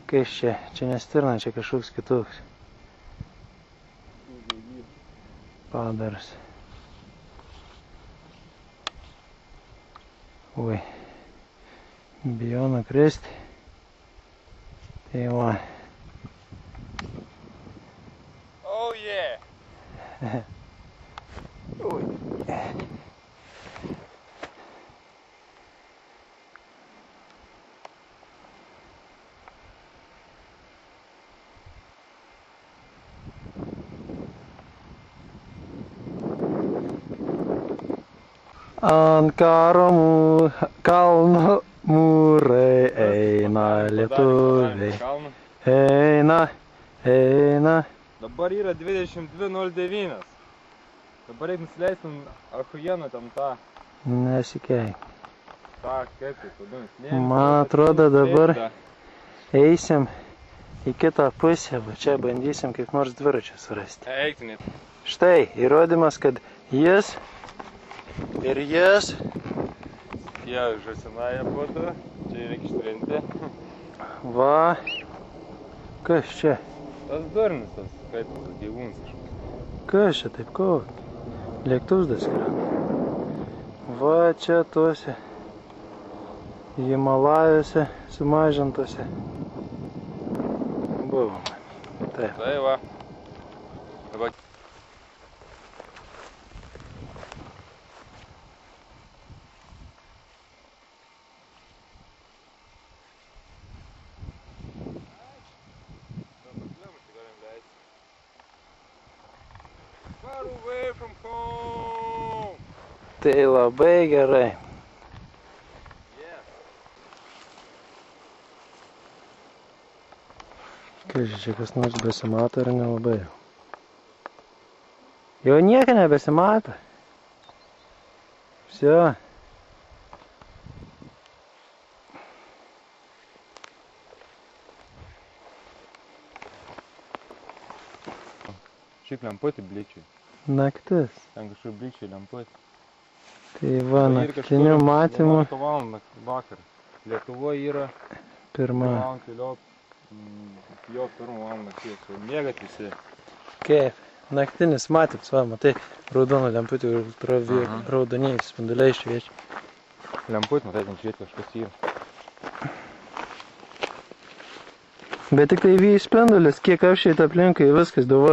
Kas čia? Čia nestirna, čia kažkoks kitoks. Padaras. Oi. Bijo nukristi. Tai va. Oh yeah! Oi. Ant kalno mūrai eina lietuviai. Eina, eina. Dabar yra 22:09. Dabar reikia nusileisti achuieną ten tą. Nesikeik. tą, kaip tai vadinasi. Man atrodo dabar eisim į kitą pusę, va čia bandysim kaip nors dviračią surasti. Eiktinė. Štai, įrodymas, kad jis ir jis. Jie žąsinai abudu, čia reikia ištrinti. Va. Kas čia? Tas durnis, tas, kaip tas gyvūnas kažkoks. Kas čia taip koks? Lėktuvs daskrenda. Va čia tuose Himalajuose sumažintose buvom. Taip. Tai va. Dabar. Far away from home. Tai labai gerai. Kas čia kas nors besimato ar nelabai? Jau nieko nebesimato. Всё. Šiaip lemputė bličiai. Naktis. Ten kažkaip bličiai lemputė. Tai va, naktinių matymų. 11 valandą vakar. Lietuvoje yra Pirma. Jo pirmą valandą kiek. Mėgat visi. Kaip? Naktinis matymas, va, matai, raudonų lemputė raudoniai spinduliai šviečia. Lemputė, matai, ten žiūrėti kažkas yra. Bet tik tai spindulis, kiek apšvietė aplinkai, viskas, dabar.